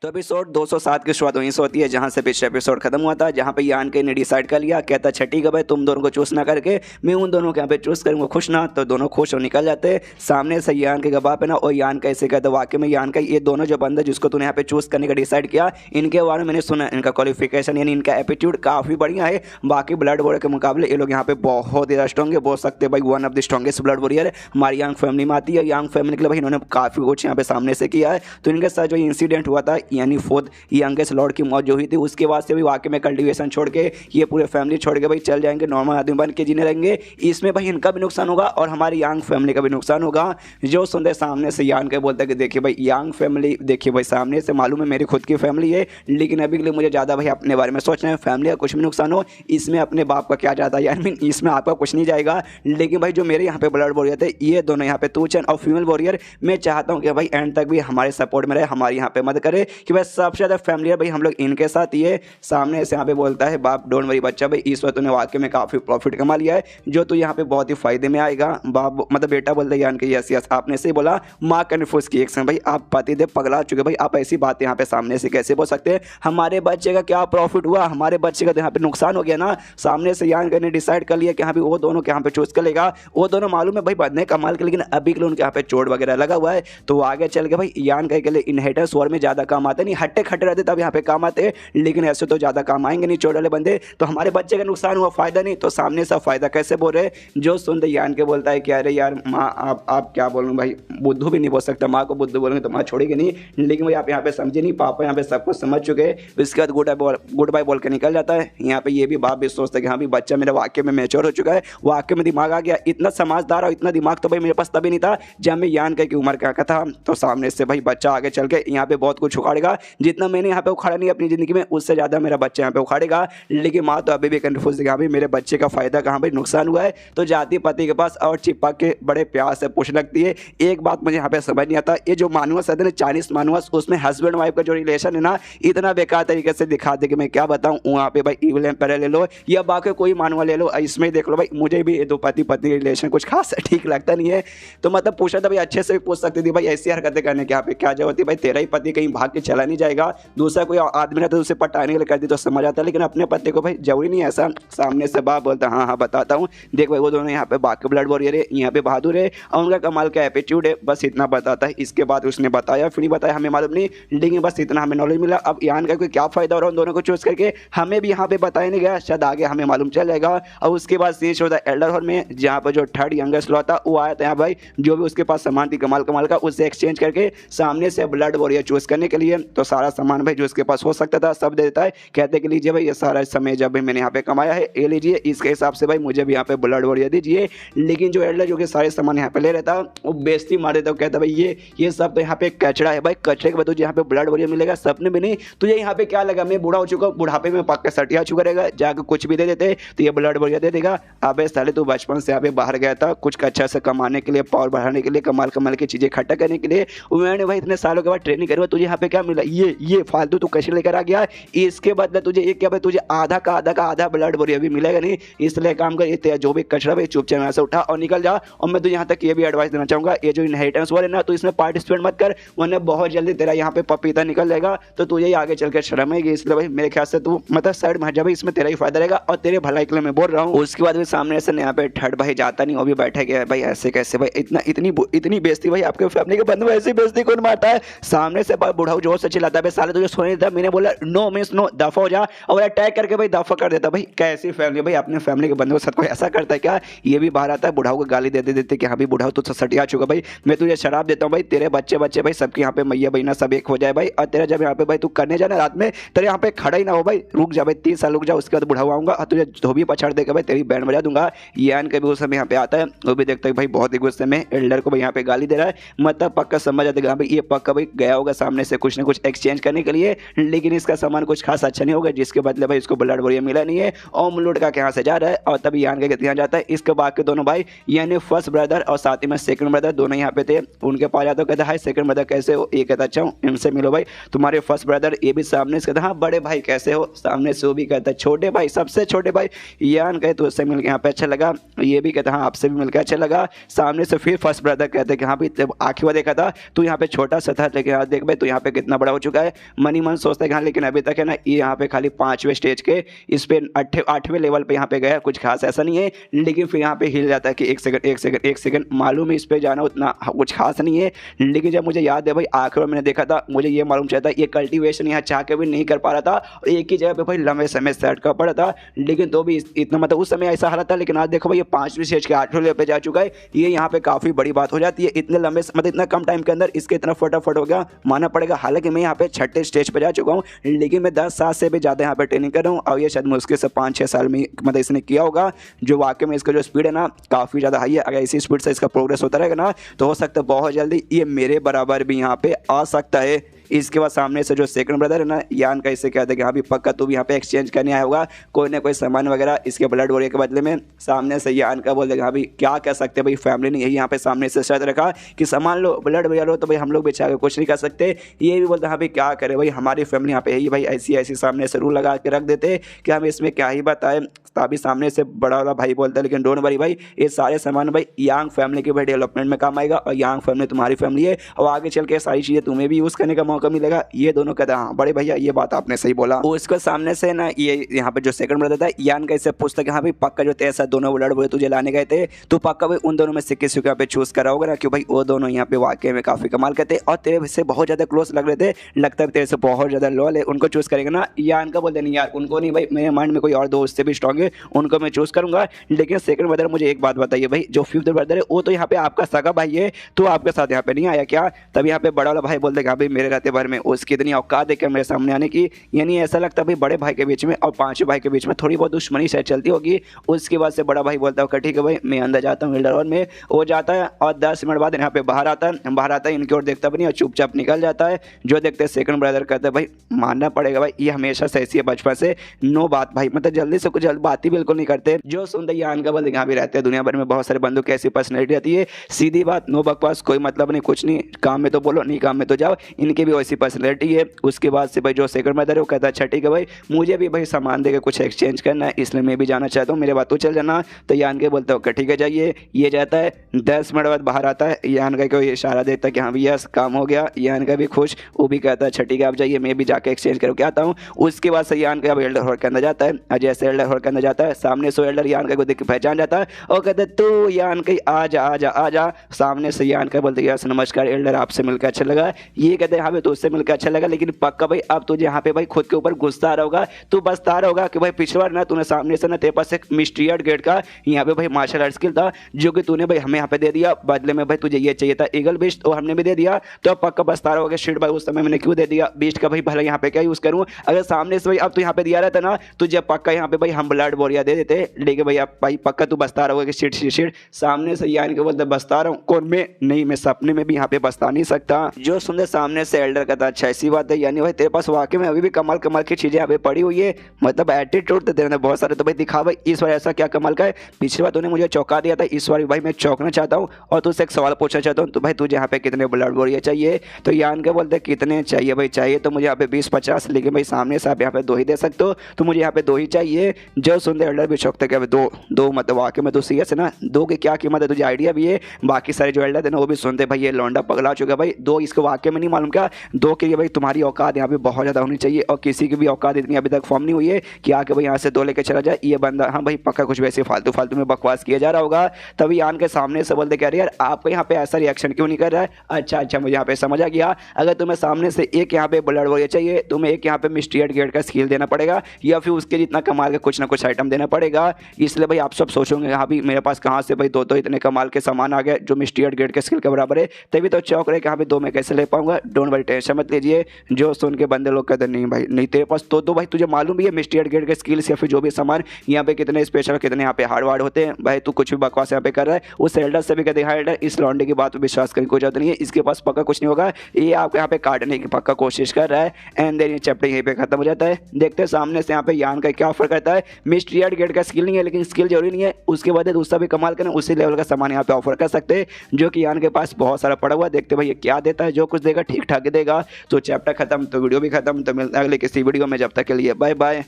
तो एपिसोड 207 की शुरुआत वहीं से होती है जहां से पिछले एपिसोड खत्म हुआ था, जहां पे यान के ने डिसाइड कर लिया, कहता छठी का भाई तुम दोनों को चूज ना करके मैं उन दोनों के यहाँ पे चूज करूंगा, खुश ना। तो दोनों खुश हो निकल जाते। सामने से यान के गवाह पे ना, और यान का ऐसे कहता वाकई में यान का ये दोनों जो बंदे जिसको तूने यहाँ पे चूज करने का डिसाइड किया, इनके बारे में मैंने सुना, इनका क्वालिफिकेशन यानी इनका एप्टीट्यूड काफ़ी बढ़िया है। बाकी ब्लड वॉरियर के मुकाबले ये लोग यहाँ पे बहुत ज़्यादा स्ट्रॉन्ग है, बोल सकते हैं भाई one of the strongest blood warrior हमारी यंग फैमिली में आती है। यंग फैमिली के लिए भाई इन्होंने काफ़ी कुछ यहाँ पे सामने से किया है। तो इनके साथ जो इंसिडेंट हुआ था यानी फोर्थ यंगेस्ट लॉर्ड की मौत जो हुई थी, उसके बाद से भी वाकई में कल्टीवेशन छोड़ के ये पूरे फैमिली छोड़ के भाई चल जाएंगे, नॉर्मल आदमी बन के जीने रहेंगे। इसमें भाई इनका भी नुकसान होगा और हमारी यंग फैमिली का भी नुकसान होगा। जो सुनते सामने से यान के बोलते हैं कि देखिए भाई यंग फैमिली, देखिए भाई सामने से मालूम है मेरी खुद की फैमिली है, लेकिन अभी के लिए मुझे ज़्यादा भाई अपने बारे में सोचना है। फैमिली का कुछ भी नुकसान हो, इसमें अपने बाप का क्या जाता है यार, मीन इसमें आपका कुछ नहीं जाएगा। लेकिन भाई जो मेरे यहाँ पे ब्लड वॉरियर थे ये दोनों यहाँ पे तूचन और फीमेल वॉरियर, मैं चाहता हूँ कि भाई एंड तक भी हमारे सपोर्ट में रहे, हमारी यहाँ पे मदद करे कि भाई सबसे ज़्यादा फैमिली है भाई हम लोग इनके साथ। ये सामने से यहाँ पे बोलता है बाप डोंट वरी बच्चा, भाई इस वक्त तूने वाकई में काफ़ी प्रॉफिट कमा लिया है जो तू यहाँ पे बहुत ही फायदे में आएगा। बाप मतलब बेटा बोलता है यान के यस यस आपने से बोला, माँ कन्फ्यूज की एक समय भाई आप पतिदेव पगला चुके, भाई आप ऐसी बात यहाँ पे सामने से कैसे बोल सकते हैं, हमारे बच्चे का क्या प्रॉफिट हुआ, हमारे बच्चे का तो यहाँ पे नुकसान हो गया ना। सामने से यान ने डिसाइड कर लिया कि हाँ भी वो दोनों के यहाँ पे चूज कर लेगा, वो दोनों मालूम है भाई बदने कमाल के, लेकिन अभी के लिए उनके यहाँ पे चोट वगैरह लगा हुआ है। तो आगे चल के भाई यान के लिए इनहेरिटेंस वॉर में ज़्यादा काम आते नहीं, हट्टे खट्टे रहते तब यहाँ पे काम आते, लेकिन ऐसे तो ज़्यादा काम आएंगे नहीं चोट वाले बंदे। तो हमारे बच्चे का नुकसान हुआ, फायदा नहीं। तो सामने से फायदा कैसे बोल रहे, जो सुनते यान के बोलता है कि अरे यार माँ आप क्या बोलूँ भाई, बुद्धू भी नहीं बोल सकता, माँ को बुद्धू बोलेंगे तो माँ छोड़ेगी नहीं, लेकिन भाई आप यहाँ पे समझे नहीं, पापा यहाँ पे सब कुछ समझ चुके हैं। उसके बाद गुड बाय बोल के निकल जाता है। यहाँ पे ये भी बाप भी सोचता है कि हाँ भी बच्चा मेरा वाक्य में मैच्योर हो चुका है, वाक्य में दिमाग आ गया। इतना समझदार और इतना दिमाग तो भाई मेरे पास तभी नहीं था जब मैं यान की उम्र का था। तो सामने से भाई बच्चा आगे चल के यहाँ पे बहुत कुछ उखाड़ेगा, जितना मैंने यहाँ पे उखाड़ा नहीं अपनी ज़िंदगी में उससे ज़्यादा मेरा बच्चा यहाँ पे उखाड़ेगा। लेकिन माँ तो अभी भी कन्फ्यूज है, भाई मेरे बच्चे का फायदा कहाँ भाई नुकसान हुआ है। तो जाती पति के पास और चिपक के बड़े प्यार से पूछ लगती है। एक बात मुझे यहाँ पे समझ नहीं आता, ये जो मानुअस है ना चाइनीज मानुअस, उसमें हस्बैंड वाइफ का जो रिलेशन है ना इतना बेकार तरीके से दिखाते कि मैं क्या बताऊँ। वहाँ पे भाई इवल एम्पायर ले लो या बाकी कोई मानुआ ले लो, इसमें देख लो भाई मुझे भी दो पति पत्नी रिलेशन कुछ खास ठीक लगता नहीं है। तो मतलब पूछा था भाई अच्छे से पूछ सकती थी भाई ऐसी हरकतें करने के यहाँ पे क्या जरूरत है, भाई तेरा ही पति कहीं भाग के चला नहीं जाएगा, दूसरा कोई आदमी ने तो उसे पटाने के लिए कर दी तो समझ आता, लेकिन अपने पति को भाई जरूरी नहीं ऐसा। सामने से बाप बोलता हाँ हाँ बताता हूँ, देख भाई वो दोनों यहाँ पे बाकी ब्लड वॉरियर है, यहाँ पे बहादुर है और उनका कमाल का एटीट्यूड है, बस इतना बताता है। इसके बाद उसने बताया फिर नहीं बताया हमें मालूम नहीं, लेकिन बस इतना हमें नॉलेज मिला। अब यान का कोई क्या फायदा हो रहा है उन दोनों को चूज करके, हमें भी यहाँ पे बताया नहीं गया, शायद आगे हमें मालूम चल जाएगा। और उसके बाद सीन होता है एल्डर हॉल में, जहाँ पर जो थर्ड यंगेस्ट लॉ था वो आया था यहाँ भाई, जो भी उसके पास सामान थी कमाल कमाल का उससे एक्सचेंज करके सामने से ब्लड वॉरियर चूज करने के लिए। तो सारा सामान भाई जो उसके पास हो सकता था सब दे देता है, कहते कि लीजिए भाई ये सारा समय जब भी मैंने यहाँ पे कमाया है ये लीजिए, इसके हिसाब से भाई मुझे भी यहाँ पे ब्लड वॉरियर दीजिए। लेकिन जो एल्डर जो कि सारे सामान यहाँ पे ले रहता वो बेइज्जती मार देता, कहता भाई ये सब तो यहाँ पे कचरा है, भाई कचरे के बाद तुझे यहाँ पे ब्लड वॉरियर मिलेगा, सपने में नहीं, तुझे यहाँ पे क्या लगा मैं बूढ़ा हो चुका हूँ, बुढ़ापे में पक्का सटिया चुका रहेगा, जाकर कुछ भी दे देते तो ये ब्लड वॉरियर दे देगा। अबे साले तू बचपन से यहाँ पे बाहर गया था कुछ अच्छा से कमाने के लिए, पावर बढ़ाने के लिए, कमाल कमाल की चीजें इकट्ठा करने के लिए, मैंने भाई इतने सालों के बाद ट्रेनिंग करूँगा, तुझे यहाँ पे क्या मिला, ये फालतू तू कैसे लेकर आ गया, इसके बदले तुझे एक क्या भाई तुझे आधा का आधा ब्लड वॉरियर भी मिलेगा नहीं। इसलिए काम कर, ये जो भी कचरा भाई चुपचाप यहाँ से उठा और निकल जा। और मैं तो यहाँ तक ये भी एडवाइस देना चाहूँगा, ये जो इनहेरिटेंस वॉर है ना तो इसमें पार्टिसिपेट मत कर, वरना बहुत जल्दी तेरा यहाँ पे पपीता निकल जाएगा तो तुझे आगे चल कर शर्म आएगी। इसलिए भाई मेरे ख्याल से तू मतलब साइड में हट जा भाई, इसमें तेरा ही फायदा रहेगा और तेरे भलाई के लिए मैं बोल रहा हूँ। उसके बाद भी सामने से यहाँ पे थर्ड भाई जाता नहीं, वो भी बैठा गया भाई ऐसे कैसे भाई इतनी बेइज्जती भाई आपके फैमिली के बंदे ऐसी बेइज्जती कौन मारता है। सामने से बुढ़ाऊ जोर से चिल्लाता है साले तुझे सोने था, मैंने बोला नो मींस नो, दफा हो जा, और अटैक करके भाई दफा कर देता। भाई कैसी फैमिली भाई, अपने फैमिली के बंदे को साथ कोई ऐसा करता है क्या। ये भी बाहर आता है बुढ़ाऊ को गाली देते देते कि हाँ भाई बुढ़ाऊ तो सटिया चुका, भाई मैं तुझे शराब देता हूँ भाई, तेरे बच्चे भाई सबके यहाँ पे मैया बहना सब एक हो जाए भाई, और तेरा जब यहाँ पे भाई तू करने जाना रात में तेरे यहाँ पे खड़ा ही ना हो भाई, रुक जा भाई 3 साल रुक जा, उसके बाद बुढ़ाऊ आऊंगा और तुझे धोबी पछाड़ देगा भाई, तेरी बैंड बजा दूंगा। यान के भी उस समय यहाँ पे आता है, वो भी देखता है भाई बहुत ही गुस्से में एल्डर को भाई यहाँ पे गाली दे रहा है, मतलब पक्का समझ आता है भाई ये पक्का भाई गया होगा सामने से कुछ ना कुछ एक्सचेंज करने के लिए, लेकिन इसका सामान कुछ खास अच्छा नहीं होगा, जिसके बदले भाई इसको ब्लड वॉरियर मिला नहीं है और मुलुट का यहाँ से जा रहा है। और तभी यान के यहाँ जाता है, इसके बाकी दोनों भाई यानी फर्स्ट ब्रदर और साथ ही में सेकंड ब्रदर दोनों यहाँ पे थे, उनके पास जाता कहता हाय सेकंड ब्रदर कैसे हो, ये कहता अच्छा हूँ इनसे मिलो भाई, तुम्हारे फर्स्ट ब्रदर ये भी सामने से कहता हाँ बड़े भाई कैसे हो, सामने से वो भी कहता छोटे भाई सबसे छोटे भाई। यान कहे तो उससे मिलकर यहाँ पे अच्छा लगा, ये भी कहता हाँ आपसे भी मिलकर अच्छा लगा। सामने से फिर फर्स्ट ब्रदर कहते कि हाँ भाई जब आखिर देखा था तू यहाँ पे छोटा सा था, लेकिन हाँ देख भाई तू यहाँ पे कितना बड़ा हो चुका है। मनी मन सोचता है कि हाँ, लेकिन अभी तक है ना ये यहाँ पे खाली 5वें स्टेज के इस पे 8वें लेवल पे यहाँ पे गया, कुछ खास ऐसा नहीं है। लेकिन फिर यहाँ पे हिल जाता है कि एक सेकंड मालूम है इस पे जाना उतना कुछ खास नहीं है। लेकिन जब मुझे याद है भाई आखिर में मैंने देखा था, मुझे ये मालूम चाहता ये कल्टीवेशन यहाँ चाह के भी नहीं कर पा रहा था, एक ही जगह पे भाई लंबे समय सेट कर पड़ा था। लेकिन तो भी इतना मतलब उस समय ऐसा हालत था। लेकिन आज देखो भाई ये 5वीं स्टेज के 8वें लेवल पे जा चुका है। ये यहाँ पे काफी बड़ी बात हो जाती है, इतने लंबे मतलब इतना कम टाइम के अंदर इसके इतना फटाफट हो गया, मानना पड़ेगा। हालांकि मैं यहाँ पे 6ठे स्टेज पे जा चुका हूँ, लेकिन मैं 10 साल से भी ज़्यादा यहाँ पे ट्रेनिंग कर रहा हूँ और ये शायद मुश्किल से 5-6 साल में मतलब इसने किया होगा। जो वाकई में इसका जो स्पीड है ना काफ़ी ज़्यादा हाई है। अगर इसी स्पीड से इसका प्रोग्रेस होता रहेगा ना तो हो सकता है बहुत जल्दी ये मेरे बराबर भी यहाँ पे आ सकता है। इसके बाद सामने से जो सेकंड ब्रदर है ना यान का, इससे कहते हैं कि हाँ भी पक्का तू भी यहाँ पे एक्सचेंज करने आया होगा कोई ना कोई सामान वगैरह इसके ब्लड वॉरियर के बदले में। सामने से यान का बोल देगा हाँ भाई क्या कह सकते हैं भाई, फैमिली ने यही यहाँ पे सामने से शर्त रखा कि सामान लो ब्लड वगैरह लो, तो भाई हम लोग बेचा के कुछ नहीं कर सकते। ये भी बोलते हाँ भाई क्या करे भाई, हमारी फैमिली यहाँ पे यही भाई ऐसी सामने से रूल लगा के रख देते कि हम इसमें क्या ही बताएं। तभी सामने से बड़ा वाला भाई बोलता है लेकिन डोंट वरी भाई, ये सारे सामान भाई यांग फैमिली के भाई डेवलपमेंट में काम आएगा और यांग फैमिली तुम्हारी फैमिली है और आगे चल के सारी चीज़ें तुम्हें भी यूज़ करने का मौका मिलेगा। ये दोनों कहते हैं हाँ बड़े भैया ये बात आपने सही बोला। उसको सामने से ना ये यहाँ पे जो सेकंड ब्रदर था यान का इससे पूछता कि हाँ भाई पक्का जो तेरे साथ दोनों ब्लड बोले तुझे लाने गए थे तो पक्का भाई उन दोनों में से किसी को यहाँ पे चूज करा होगा ना, क्यों भाई वो दोनों यहाँ पे वाकई में काफी कमाल करते और तेरे से बहुत ज्यादा क्लोज लग रहे थे, लगता है तेरे से बहुत ज्यादा लॉयल है, उनको चूज करेंगे ना। यान का बोलते नहीं यार उनको नहीं भाई, मेरे माइंड में कोई और दोस्त से भी स्ट्रॉन्ग है उनको मैं चूज करूंगा। लेकिन सेकंड ब्रदर मुझे एक बात बताइए भाई, जो फिफ्थ ब्रदर है वो तो यहाँ पे आपका सगा भाई है तो आपके साथ यहाँ पे नहीं आया क्या? तब यहाँ पे बड़ा वाला भाई बोलते भाई मेरे रहते भर में उसकी इतनी औकात देखकर मेरे सामने आने की, यानी ऐसा लगता है भाई बड़े भाई के बीच में और पांचवें भाई के बीच में थोड़ी बहुत दुश्मनी शायद चलती होगी। उसके बाद से बड़ा भाई बोलता है ठीक है भाई मैं अंदर जाता हूँ एल्डर में, वो जाता है और 10 मिनट बाद यहाँ पे बाहर आता है इनकी ओर देखता भी नहीं और चुपचाप निकल जाता है। जो देखते हैं सेकंड ब्रदर कहते हैं भाई मानना पड़ेगा भाई ये हमेशा से ऐसी है बचपन से, नो बात भाई मतलब जल्दी से कुछ जल्द बात ही बिल्कुल नहीं करते। जो सुनते यान का बोल यहाँ भी रहते हैं, दुनिया भर में बहुत सारे बंदों की ऐसी पर्सनैलिटी रहती है, सीधी बात नो बकवास, कोई मतलब नहीं कुछ नहीं, काम में तो बोलो नहीं काम में तो जाओ, इनकी भी वैसी पर्सनैलिटी है। उसके बाद से भाई जो सेकंड ब्रदर है वो कहता है अच्छा ठीक है भाई मुझे भी भाई सामान देकर कुछ एक्सचेंज करना है इसलिए मैं भी जाना चाहता हूँ, मेरे बात तो चल जाना। तो यान के बोलते हो ठीक है जाइए। ये जाता है 10 मिनट बाद बाहर आता है, यान का को इशारा देता है कि हाँ भैया काम हो गया। यान का भी खुश, वो भी कहता है अच्छा ठीक है आप जाइए मैं भी जाकर एक्सचेंज करके आता हूँ। उसके बाद से यान का अब एल्डर हॉल के अंदर जाता है, जैसे एल्डर हॉल के अंदर जाता है सामने से एल्डर यान का को देख के पहचान जाता है और कहते हैं तू यान का आ जा आ जा आ जा। सामने से यान का बोलते यस नमस्कार एल्डर आपसे मिलकर अच्छा लगा। ये कहते हैं हाँ भाई तो उससे मिलकर अच्छा लगा, लेकिन पक्का भाई अब तुझे यहाँ पे भाई खुद के ऊपर गुस्सा आ रहा होगा, तू बसता रहा होगा कि भाई पिछली बार ना तूने सामने से ना तेरे पास एक मिस्ट्रियड गेट का यहाँ पे भाई मार्शल आर्ट स्किल था जो कि तूने भाई हमें यहाँ पे दे दिया, बदले में भाई तुझे ये चाहिए था ईगल बीस्ट तो हमने भी दे दिया। तो अब पक्का बसता रहा होगा शिट भाई उस समय मैंने क्यों दे दिया बीस्ट का भाई भला यहाँ पे क्या यूज करूँ, अगर सामने से भाई अब तू यहाँ पे दिया रहता ना तुझे पक्का यहाँ पे भाई हम ब्लड बोरिया दे देते। लेकिन भाई अब भाई पक्का तू बसता रहोगे कि शिट शिट शिट। सामने से यानी कि बोलते बसता रहा हूँ कौन मैं, नहीं मैं सपने में भी यहाँ पे बसता नहीं सकता। जो सुनते सामने से एल्डर का था अच्छा ऐसी बात है, यानी भाई तेरे पास वाकई में अभी भी कमाल कमाल की चीजें यहाँ पे पड़ी हुई है, मतलब एटीट्यूड तो तेरे बहुत सारे, तो भाई दिखा भाई इस बार ऐसा क्या कमाल का है, पिछली बार तूने मुझे चौंका दिया था इस बार भाई मैं चौंकना चाहता हूँ और तुझसे एक सवाल पूछना चाहता हूँ। तो भाई तुझे यहाँ पे कितने ब्लड बोरिया चाहिए? तो यान के बोलते कितने चाहिए भाई? चाहिए तो मुझे यहाँ पे 20-50, लेकिन भाई सामने से आप यहाँ पे 2 ही दे सकते हो तो मुझे यहाँ पे 2 ही चाहिए। जो सुनते एल्डर भी चौंकते कि दो मतलब वाकई में तो सीरियस है ना, 2 की क्या कीमत है तुझे आइडिया भी है? बाकी सारे जो एल्डर थे ना वो भी सुनते भाई ये लौंडा पगला चुका है भाई, 2 इसको वाकई में नहीं मालूम क्या 2 के लिए भाई तुम्हारी औकात यहाँ पे बहुत ज़्यादा होनी चाहिए और किसी की भी औकात इतनी अभी तक फॉर्म नहीं हुई है कि आके भाई यहाँ से 2 लेके चला जाए। ये बंदा हाँ भाई पक्का कुछ वैसे फालतू में बकवास किया जा रहा होगा। तभी यान के सामने से बोलते कह रहे यार आपका यहाँ पे ऐसा रिएक्शन क्यों नहीं कर रहा है? अच्छा मुझे यहाँ पे समझ आ गया, अगर तुम्हें सामने से एक यहाँ पे ब्लड वॉरियर चाहिए तुम्हें एक यहाँ पे मिस्ट्रियड गेट का स्किल देना पड़ेगा या फिर उसके जितना कमाल के कुछ ना कुछ आइटम देना पड़ेगा। इसलिए भाई आप सब सोचोगे हाँ भाई मेरे पास कहाँ से भाई 2 इतने कमाल के सामान आ गए जो मिस्ट्रियड गेट के स्किल के बराबर है, तभी तो चौक रहे कि हाँ भाई 2 में कैसे ले पाऊंगा। डोंट वरी टेंशन मत लीजिए। जो सुन के बंदे लोग कहते नहीं भाई नहीं तेरे पास तो भाई तुझे मालूम भी है मिस्ट्रियड गेट के स्किल्स या फिर जो भी सामान यहाँ पे कितने स्पेशल कितने यहाँ पे हार्ड होते हैं, भाई तू कुछ भी बकवास यहाँ पे कर रहा है। उस एल्डर से भी कहते हैं एल्डर इस लौंडे की बात पर विश्वास करने की जरूरत नहीं है, इसके पास पक्का कुछ नहीं होगा, ये आपको यहाँ पे काटने की पक्का कोशिश कर रहा है। एंड देन ये चैप्टर यहीं पे खत्म हो जाता है। देखते हैं सामने से यहाँ पे यान का क्या ऑफर करता है। मिस्ट्रियड गेट का स्किल नहीं है लेकिन स्किल जरूरी नहीं है, उसके बाद दूसरा भी कमाल करना उसी लेवल का सामान यहाँ पे ऑफर कर सकते हैं जो कि यान के पास बहुत सारा पड़ा हुआ। देखते भाई ये क्या देता है, जो कुछ देगा ठीक ठाक देगा। तो चैप्टर खत्म तो वीडियो भी खत्म, तो मिलता है अगले किसी वीडियो में, जब तक के लिए बाय बाय।